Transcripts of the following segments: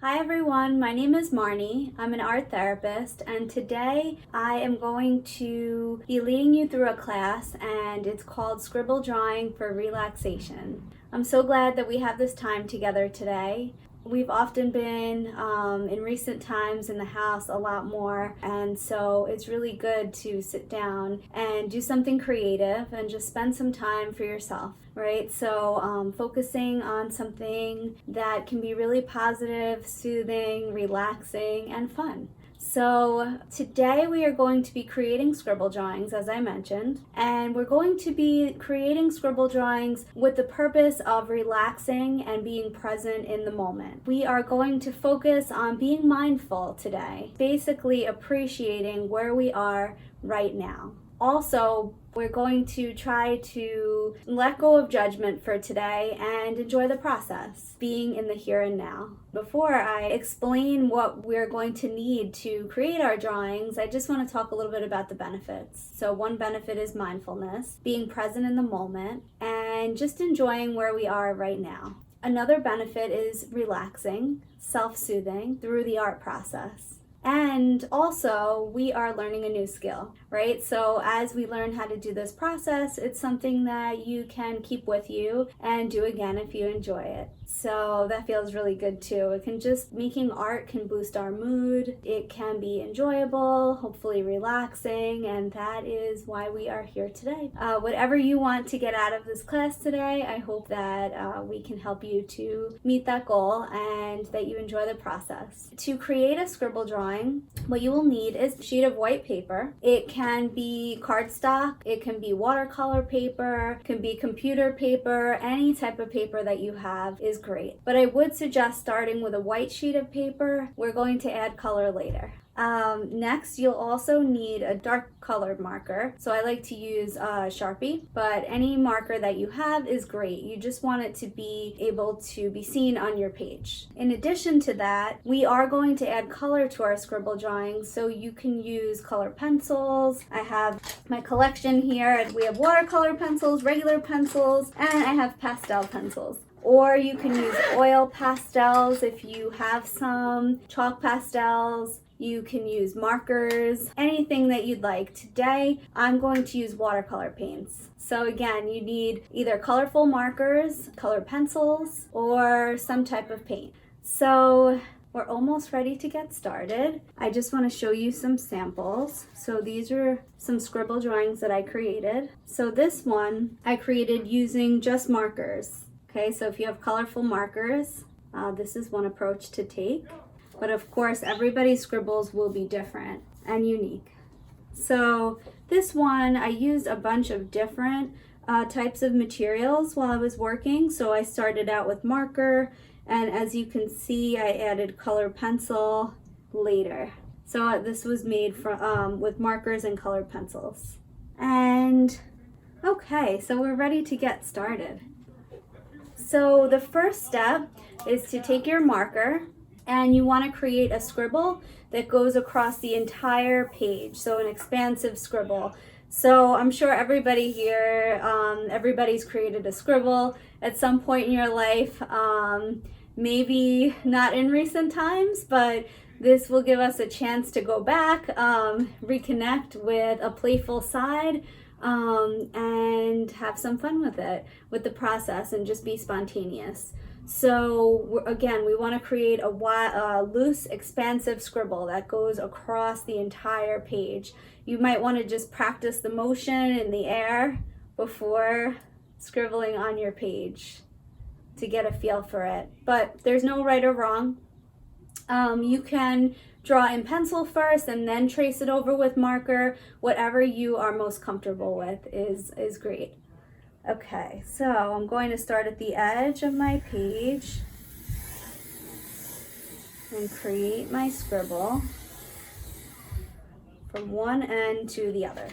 Hi everyone, my name is Marnie. I'm an art therapist, and today I am going to be leading you through a class, and it's called Scribbledrawing for Relaxation. I'm so glad that we have this time together today. We've often been in recent times in the house a lot more, and so it's really good to sit down and do something creative and just spend some time for yourself, right? So focusing on something that can be really positive, soothing, relaxing, and fun. So today we are going to be creating scribble drawings, as I mentioned, and we're going to be creating scribble drawings with the purpose of relaxing and being present in the moment. We are going to focus on being mindful today, basically appreciating where we are right now. Also, we're going to try to let go of judgment for today and enjoy the process, being in the here and now. Before I explain what we're going to need to create our drawings, I just want to talk a little bit about the benefits. So one benefit is mindfulness, being present in the moment, and just enjoying where we are right now. Another benefit is relaxing, self-soothing through the art process. And also, we are learning a new skill, right? So as we learn how to do this process, it's something that you can keep with you and do again if you enjoy it. So that feels really good too. Making art can boost our mood. It can be enjoyable, hopefully relaxing, and that is why we are here today. Whatever you want to get out of this class today, I hope that we can help you to meet that goal and that you enjoy the process. To create a scribble drawing, what you will need is a sheet of white paper. It can be cardstock, it can be watercolor paper, it can be computer paper, any type of paper that you have is great. But I would suggest starting with a white sheet of paper. We're going to add color later. Next, you'll also need a dark colored marker. So I like to use Sharpie, but any marker that you have is great. You just want it to be able to be seen on your page. In addition to that, we are going to add color to our scribble drawings, so you can use color pencils. I have my collection here. We have watercolor pencils, regular pencils, and I have pastel pencils. Or you can use oil pastels if you have some, chalk pastels. You can use markers, anything that you'd like. Today, I'm going to use watercolor paints. So again, you need either colorful markers, color pencils, or some type of paint. So we're almost ready to get started. I just want to show you some samples. So these are some scribble drawings that I created. So this one I created using just markers. Okay, so if you have colorful markers, this is one approach to take. But of course, everybody's scribbles will be different and unique. So this one, I used a bunch of different types of materials while I was working. So I started out with marker, and as you can see, I added color pencil later. So this was made from with markers and colored pencils. And okay, so we're ready to get started. So the first step is to take your marker, and you want to create a scribble that goes across the entire page, so an expansive scribble. So I'm sure everybody here, everybody's created a scribble at some point in your life, maybe not in recent times, but this will give us a chance to go back, reconnect with a playful side, and have some fun with it, with the process, and just be spontaneous. So again, we want to create a loose, expansive scribble that goes across the entire page. You might want to just practice the motion in the air before scribbling on your page to get a feel for it. But there's no right or wrong. You can draw in pencil first and then trace it over with marker. Whatever you are most comfortable with is great. Okay, so I'm going to start at the edge of my page and create my scribble from one end to the other.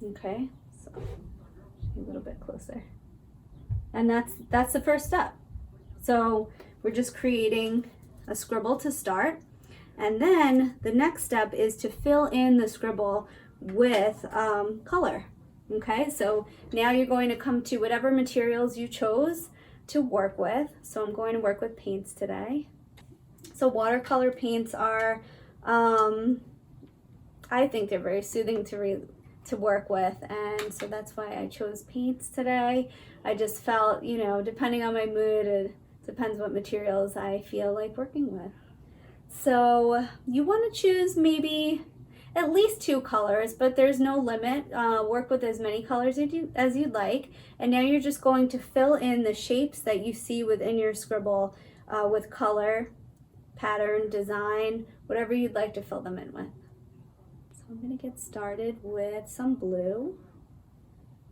Okay, so a little bit closer. And that's the first step. So we're just creating a scribble to start. And then the next step is to fill in the scribble with color. Okay, so now you're going to come to whatever materials you chose to work with. So I'm going to work with paints today. So watercolor paints are, I think they're very soothing to work with, and so that's why I chose paints today. I just felt, you know, depending on my mood, it depends what materials I feel like working with. So you want to choose maybe at least 2 colors, but there's no limit. Work with as many colors as you'd like. And now you're just going to fill in the shapes that you see within your scribble with color, pattern, design, whatever you'd like to fill them in with. So I'm going to get started with some blue.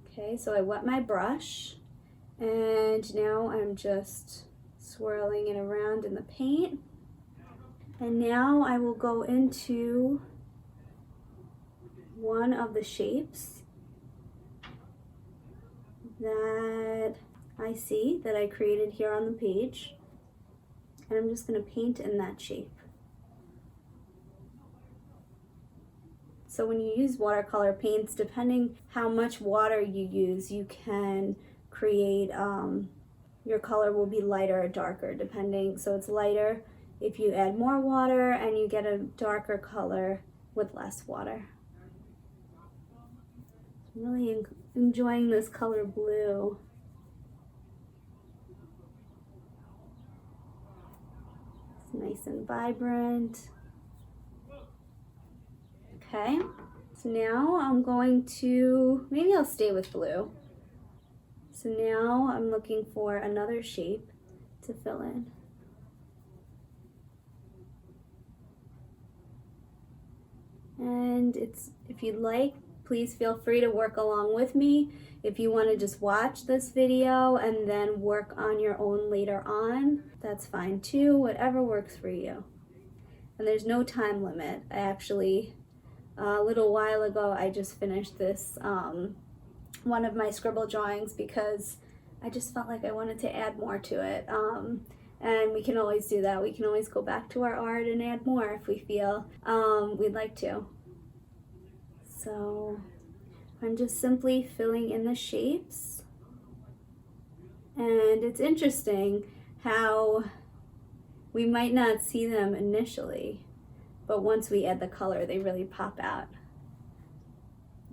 Okay, so I wet my brush, and now I'm just swirling it around in the paint. And now I will go into one of the shapes that I see that I created here on the page, and I'm just going to paint in that shape. So when you use watercolor paints, depending how much water you use, you can create, your color will be lighter or darker depending. So it's lighter if you add more water, and you get a darker color with less water. I'm really enjoying this color blue. It's nice and vibrant. Okay, so now I'm going to, maybe I'll stay with blue. So now I'm looking for another shape to fill in. And if you'd like, please feel free to work along with me. If you want to just watch this video and then work on your own later on, that's fine too, whatever works for you. And there's no time limit. I actually, a little while ago, I just finished this, one of my scribble drawings, because I just felt like I wanted to add more to it. And we can always do that. We can always go back to our art and add more if we feel we'd like to. So I'm just simply filling in the shapes. And it's interesting how we might not see them initially, but once we add the color, they really pop out.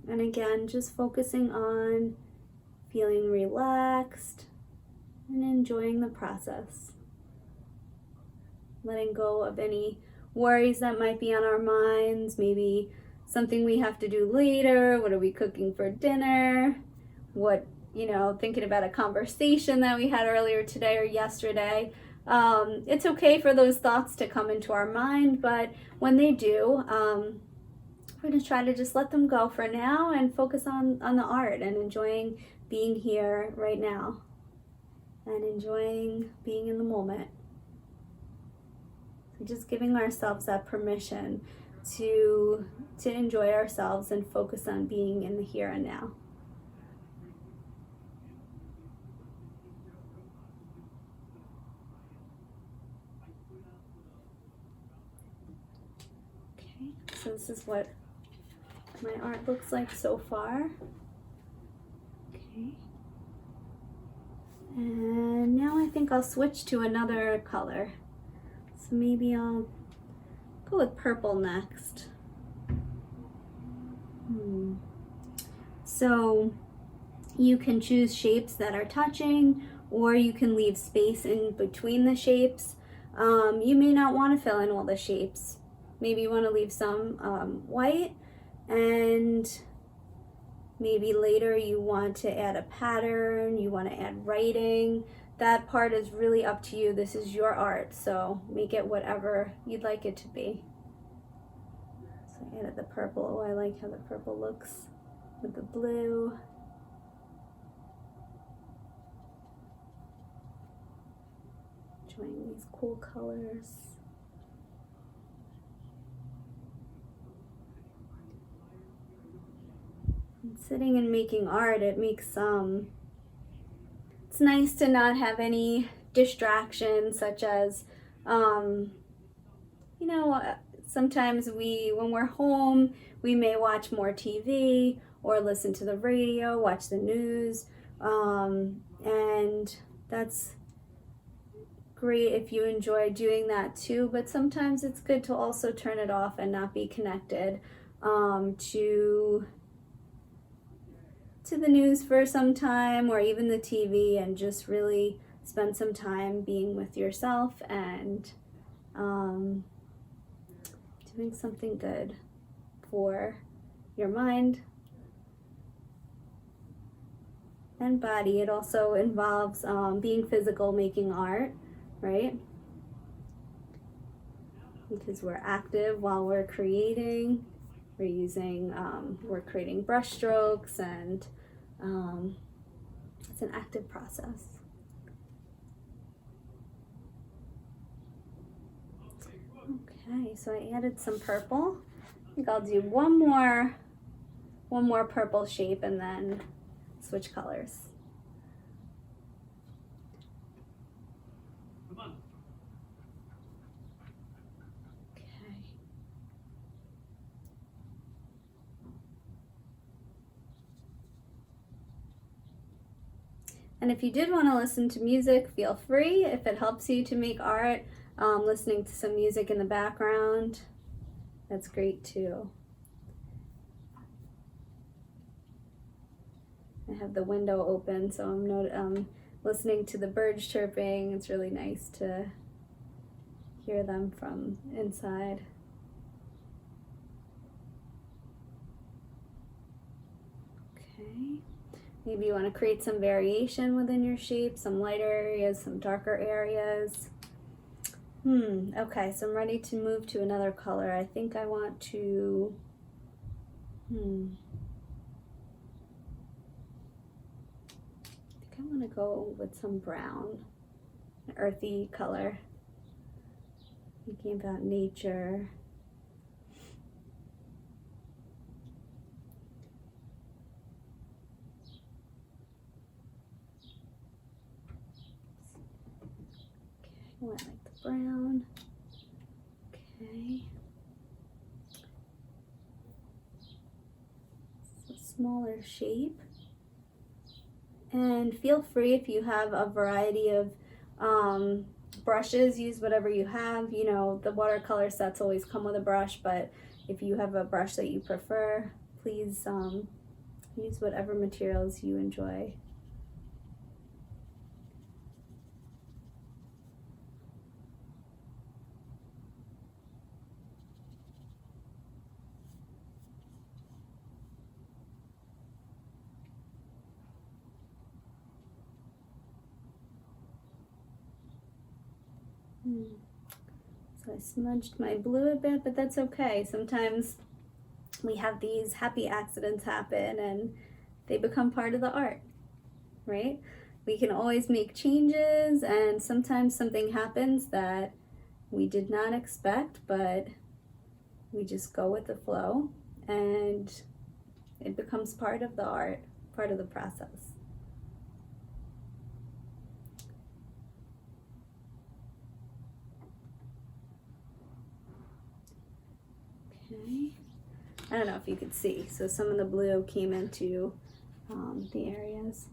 And again, just focusing on feeling relaxed and enjoying the process. Letting go of any worries that might be on our minds, maybe something we have to do later. What are we cooking for dinner? What, thinking about a conversation that we had earlier today or yesterday. It's okay for those thoughts to come into our mind, but when they do, we're going to try to just let them go for now and focus on the art and enjoying being here right now and enjoying being in the moment. Just giving ourselves that permission to enjoy ourselves and focus on being in the here and now. Okay, so this is what my art looks like so far. Okay. And now I think I'll switch to another color. So maybe I'll go with purple next. So you can choose shapes that are touching, or you can leave space in between the shapes. You may not want to fill in all the shapes. Maybe you want to leave some white, and maybe later you want to add a pattern, you want to add writing. That part is really up to you. This is your art, so make it whatever you'd like it to be. So I added the purple. Oh, I like how the purple looks with the blue. Enjoying these cool colors. And sitting and making art, it makes it's nice to not have any distractions, such as, sometimes when we're home, we may watch more TV or listen to the radio, watch the news, and that's great if you enjoy doing that too, but sometimes it's good to also turn it off and not be connected to the news for some time, or even the TV, and just really spend some time being with yourself and doing something good for your mind and body. It also involves being physical, making art, right? Because we're active while we're creating. We're creating brush strokes, and it's an active process. Okay, so I added some purple. I think I'll do one more purple shape and then switch colors. Okay. And if you did want to listen to music, feel free. If it helps you to make art, listening to some music in the background, that's great too. I have the window open, so I'm listening to the birds chirping. It's really nice to hear them from inside. Okay, maybe you want to create some variation within your shape, some lighter areas, some darker areas. Okay, so I'm ready to move to another color. I think I want to, I think I want to go with some brown, an earthy color. Thinking about nature. Okay, I like the brown. Okay. It's a smaller shape. And feel free, if you have a variety of brushes, use whatever you have. You know, the watercolor sets always come with a brush, but if you have a brush that you prefer, please use whatever materials you enjoy. So I smudged my blue a bit, but that's okay. Sometimes we have these happy accidents happen and they become part of the art, right? We can always make changes, and sometimes something happens that we did not expect, but we just go with the flow and it becomes part of the art, part of the process. Okay, I don't know if you could see, so some of the blue came into the areas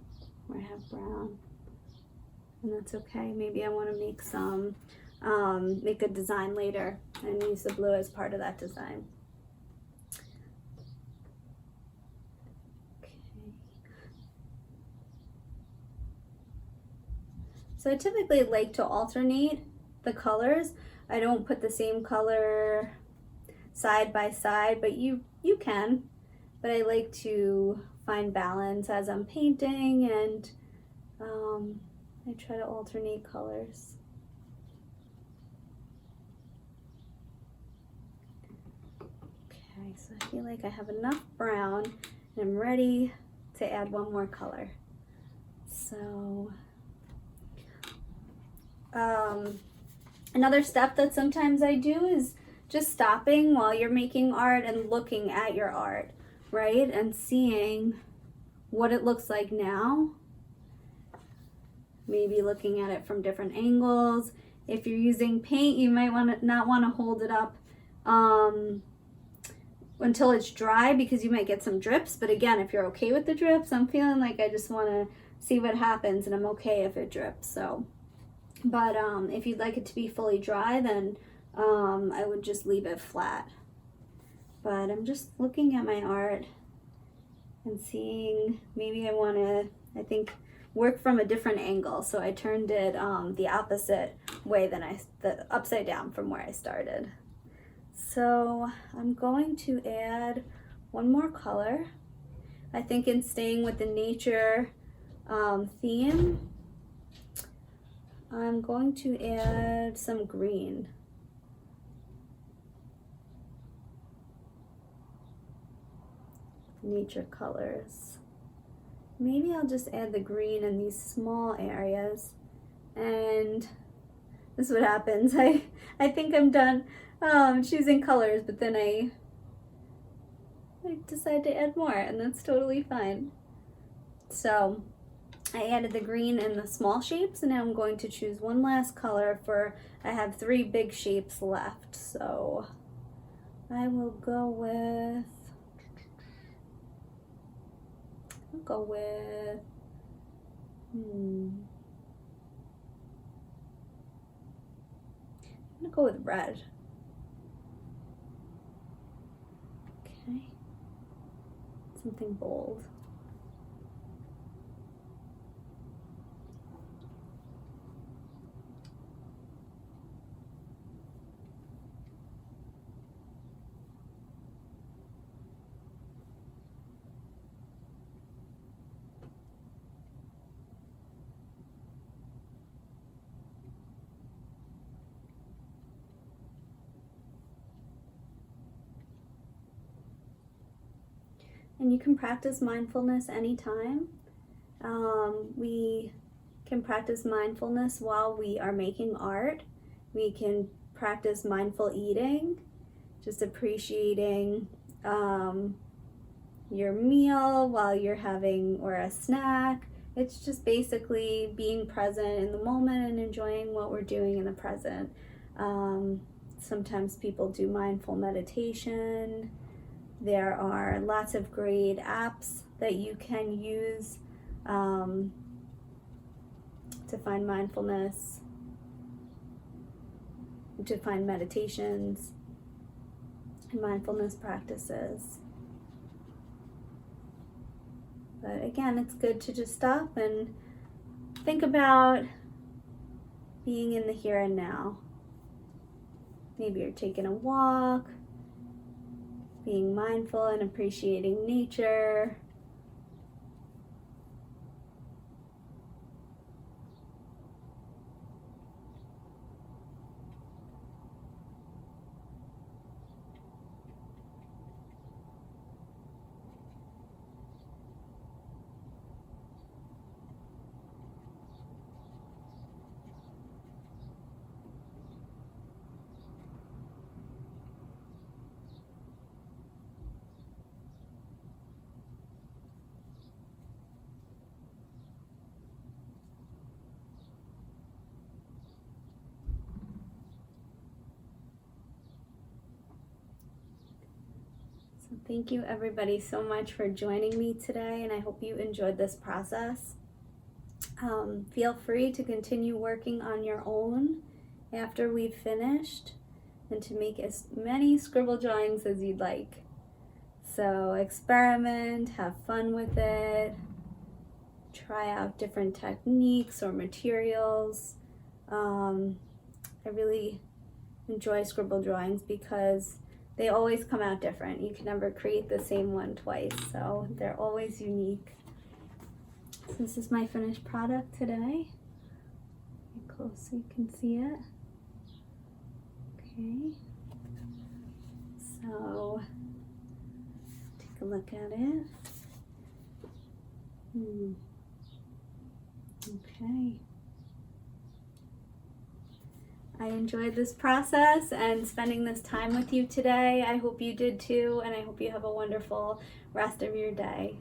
where I have brown, and that's okay. Maybe I want to make some, make a design later and use the blue as part of that design. Okay. So I typically like to alternate the colors. I don't put the same color side by side, but you can. But I like to find balance as I'm painting, and I try to alternate colors. Okay, so I feel like I have enough brown and I'm ready to add one more color. So another step that sometimes I do is just stopping while you're making art and looking at your art, right? And seeing what it looks like now. Maybe looking at it from different angles. If you're using paint, you might not want to hold it up until it's dry, because you might get some drips. But again, if you're okay with the drips, I'm feeling like I just want to see what happens, and I'm okay if it drips. So But if you'd like it to be fully dry, then I would just leave it flat. But I'm just looking at my art and seeing, maybe I want to, I think, work from a different angle. So I turned it the opposite way than the upside down from where I started. So I'm going to add one more color. I think in staying with the nature theme, I'm going to add some green. Nature colors. Maybe I'll just add the green in these small areas, and this is what happens. I think I'm done choosing colors, but then I decide to add more, and that's totally fine. So I added the green in the small shapes, and now I'm going to choose one last color I have 3 big shapes left. So I will go with, I'm gonna go with red. Okay, something bold. And you can practice mindfulness anytime. We can practice mindfulness while we are making art. We can practice mindful eating, just appreciating your meal while you're having, or a snack. It's just basically being present in the moment and enjoying what we're doing in the present. Sometimes people do mindful meditation. There are lots of great apps that you can use to find mindfulness, to find meditations and mindfulness practices. But again, it's good to just stop and think about being in the here and now. Maybe you're taking a walk, being mindful and appreciating nature. So thank you everybody so much for joining me today, and I hope you enjoyed this process. Feel free to continue working on your own after we've finished, and to make as many scribble drawings as you'd like. So experiment, have fun with it, try out different techniques or materials. I really enjoy scribble drawings because they always come out different. You can never create the same one twice, so they're always unique. So this is my finished product today. Get close so you can see it. Okay. So take a look at it. Okay. I enjoyed this process and spending this time with you today. I hope you did too, and I hope you have a wonderful rest of your day.